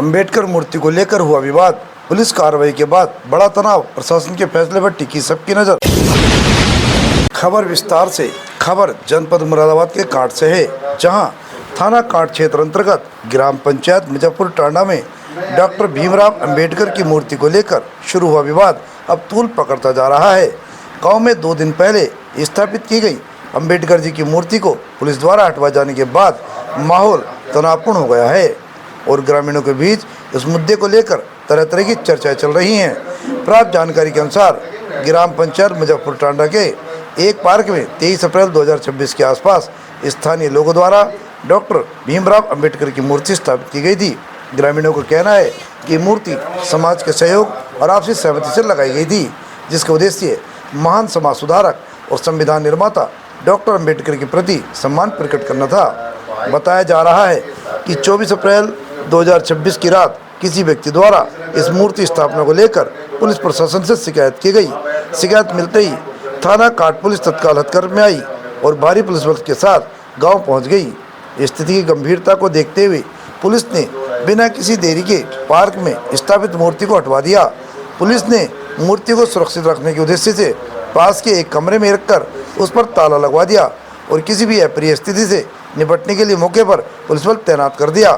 अंबेडकर मूर्ति को लेकर हुआ विवाद, पुलिस कार्रवाई के बाद बड़ा तनाव, प्रशासन के फैसले पर टिकी सबकी नजर। खबर विस्तार से। खबर जनपद मुरादाबाद के कांट से है, जहां थाना कांट क्षेत्र अंतर्गत ग्राम पंचायत मुजफ्फर टांडा में डॉक्टर भीमराव अंबेडकर की मूर्ति को लेकर शुरू हुआ विवाद अब तूल पकड़ता जा रहा है। गांव में 2 दिन पहले स्थापित की गई अंबेडकर जी की मूर्ति को पुलिस द्वारा हटवा जाने के बाद माहौल तनावपूर्ण हो गया है और ग्रामीणों के बीच इस मुद्दे को लेकर तरह तरह की चर्चाएं चल रही हैं। प्राप्त जानकारी के अनुसार ग्राम पंचायत मुजफ्फर टांडा के एक पार्क में 23 अप्रैल 2026 के आसपास स्थानीय लोगों द्वारा डॉक्टर भीमराव अंबेडकर की मूर्ति स्थापित की गई थी। ग्रामीणों का कहना है कि मूर्ति समाज के सहयोग और आपसी सहमति से लगाई गई थी, जिसका उद्देश्य महान समाज सुधारक और संविधान निर्माता डॉक्टर अंबेडकर के प्रति सम्मान प्रकट करना था। बताया जा रहा है कि 24 अप्रैल 2026 की रात किसी व्यक्ति द्वारा इस मूर्ति स्थापना को लेकर पुलिस प्रशासन से शिकायत की गई। शिकायत मिलते ही थाना काट पुलिस तत्काल हथकर्म में आई और भारी पुलिस बल के साथ गांव पहुंच गई। स्थिति की गंभीरता को देखते हुए पुलिस ने बिना किसी देरी के पार्क में स्थापित मूर्ति को हटवा दिया। पुलिस ने मूर्ति को सुरक्षित रखने के उद्देश्य से पास के एक कमरे में रखकर उस पर ताला लगवा दिया और किसी भी अप्रिय स्थिति से निपटने के लिए मौके पर पुलिस बल तैनात कर दिया।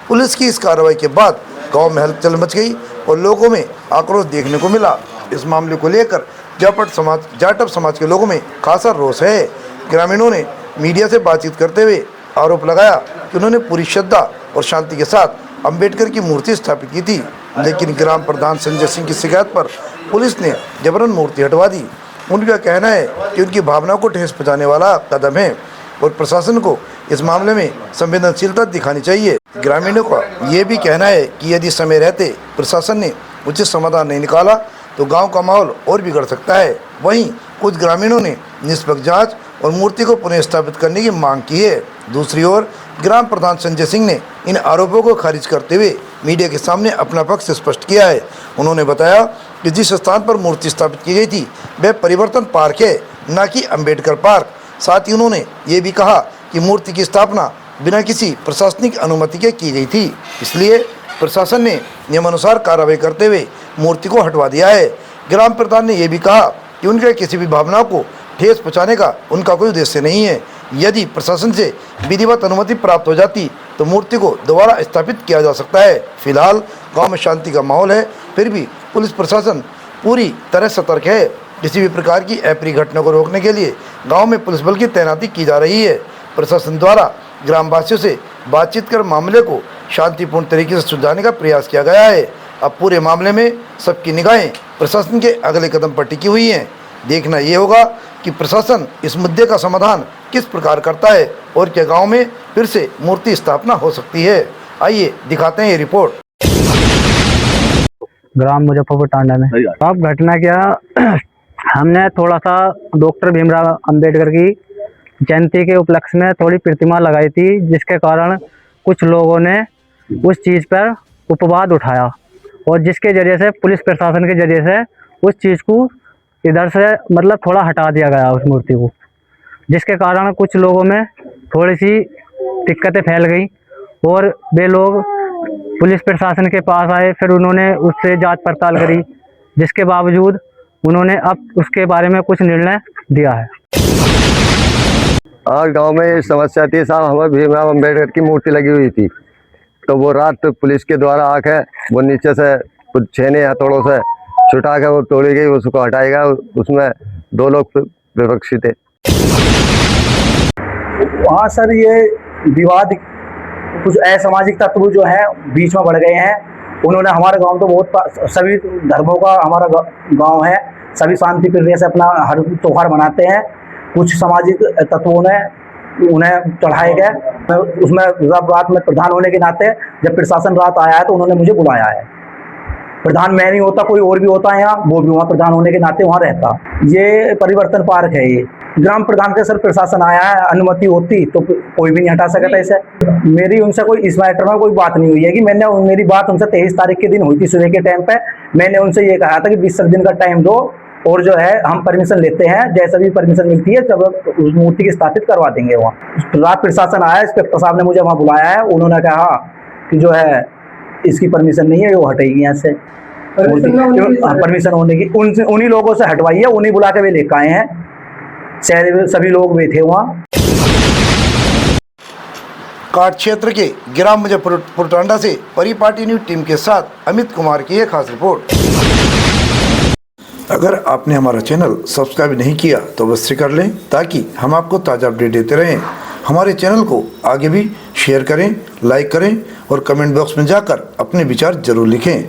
पुलिस की इस कार्रवाई के बाद गांव में हलचल मच गई और लोगों में आक्रोश देखने को मिला। इस मामले को लेकर जाटव समाज के लोगों में खासा रोष है। ग्रामीणों ने मीडिया से बातचीत करते हुए आरोप लगाया कि उन्होंने पूरी श्रद्धा और शांति के साथ अंबेडकर की मूर्ति स्थापित की थी, लेकिन ग्राम प्रधान संजय सिंह की शिकायत पर पुलिस ने जबरन मूर्ति हटवा दी। उनका कहना है कि उनकी भावनाओं को ठेस पहुंचाने वाला कदम है और प्रशासन को इस मामले में संवेदनशीलता दिखानी चाहिए। ग्रामीणों का ये भी कहना है कि यदि समय रहते प्रशासन ने उचित समाधान नहीं निकाला तो गांव का माहौल और बिगड़ सकता है। वहीं कुछ ग्रामीणों ने निष्पक्ष जांच और मूर्ति को पुनः स्थापित करने की मांग की है। दूसरी ओर ग्राम प्रधान संजय सिंह ने इन आरोपों को खारिज करते हुए मीडिया के सामने अपना पक्ष स्पष्ट किया है। उन्होंने बताया कि जिस स्थान पर मूर्ति स्थापित की गई थी वह परिवर्तन पार्क है, न कि अंबेडकर पार्क। साथ ही उन्होंने ये भी कहा कि मूर्ति की स्थापना बिना किसी प्रशासनिक अनुमति के की गई थी, इसलिए प्रशासन ने नियमानुसार कार्रवाई करते हुए मूर्ति को हटवा दिया है। ग्राम प्रधान ने यह भी कहा कि उनके किसी भी भावनाओं को ठेस पहुंचाने का उनका कोई उद्देश्य नहीं है। यदि प्रशासन से विधिवत अनुमति प्राप्त हो जाती तो मूर्ति को दोबारा स्थापित किया जा सकता है। फिलहाल गांव में शांति का माहौल है, फिर भी पुलिस प्रशासन पूरी तरह सतर्क है। किसी भी प्रकार की अप्रिय घटना को रोकने के लिए गांव में पुलिस बल की तैनाती की जा रही है। प्रशासन द्वारा ग्रामवासियों से बातचीत कर मामले को शांतिपूर्ण तरीके से सुलझाने का प्रयास किया गया है। अब पूरे मामले में सबकी निगाहें प्रशासन के अगले कदम पर टिकी हुई हैं। देखना ये होगा कि प्रशासन इस मुद्दे का समाधान किस प्रकार करता है और क्या गांव में फिर से मूर्ति स्थापना हो सकती है। आइए दिखाते हैं ये रिपोर्ट। ग्राम मुजफ्फरपुर टांडा में अब घटना क्या, हमने थोड़ा सा डॉक्टर भीमराव अंबेडकर की जयंती के उपलक्ष्य में थोड़ी प्रतिमा लगाई थी, जिसके कारण कुछ लोगों ने उस चीज़ पर उपवाद उठाया और जिसके जरिए से पुलिस प्रशासन के जरिए से उस चीज़ को इधर से मतलब थोड़ा हटा दिया गया उस मूर्ति को, जिसके कारण कुछ लोगों में थोड़ी सी दिक्कतें फैल गई और वे लोग पुलिस प्रशासन के पास आए। फिर उन्होंने उससे जांच पड़ताल करी, जिसके बावजूद उन्होंने अब उसके बारे में कुछ निर्णय दिया है। आज गांव में ये समस्या थी साहब, हमें भीमराव अंबेडकर की मूर्ति लगी हुई थी, तो वो रात पुलिस के द्वारा आके वो नीचे से कुछ छेने हथौड़ों से छुटा के वो तोड़ी गई, उसको हटाई गया। उसमें 2 लोग विपक्षी थे। वहाँ सर ये विवाद कुछ असामाजिक तत्व जो है बीच में बढ़ गए हैं। उन्होंने हमारे गांव तो बहुत सभी धर्मों का हमारा गांव है, सभी शांति प्रिय से अपना हर त्योहार मनाते हैं। कुछ सामाजिक तत्वों ने उन्हें चढ़ाए गए। उसमें रात में प्रधान होने के नाते जब प्रशासन रात आया है तो उन्होंने मुझे बुलाया है। प्रधान मैं नहीं होता, कोई और भी होता है यहाँ, वो भी वहाँ प्रधान होने के नाते वहाँ रहता। ये परिवर्तन पार्क है। ये ग्राम प्रधान के सर प्रशासन आया है, अनुमति होती तो कोई भी नहीं हटा सकता इसे। मेरी उनसे कोई इस मैटर में कोई बात नहीं हुई है कि मेरी बात उनसे 23 तारीख के दिन हुई थी सुबह के टाइम पे। मैंने उनसे ये कहा था कि 20 दिन का टाइम दो और जो है हम परमिशन लेते हैं, जैसा भी परमिशन मिलती है जब उस मूर्ति की स्थापित करवा देंगे। वहाँ रात प्रशासन आया, इंस्पेक्टर साहब ने मुझे वहाँ बुलाया है। उन्होंने कहा कि जो है इसकी परमिशन नहीं है, वो हटेगी यहाँ से। परमिशन होने की उन्हीं लोगों से हटवाई है, उन्हीं बुला के वे लेकर आए हैं। शहर में सभी लोग वे थे वहाँ। काट क्षेत्र के ग्राम मुजफ्फरपुर टांडा से परिपाटी न्यूज टीम के साथ अमित कुमार की एक खास रिपोर्ट। अगर आपने हमारा चैनल सब्सक्राइब नहीं किया तो अवश्य कर लें, ताकि हम आपको ताज़ा अपडेट देते रहें। हमारे चैनल को आगे भी शेयर करें, लाइक करें और कमेंट बॉक्स में जाकर अपने विचार जरूर लिखें।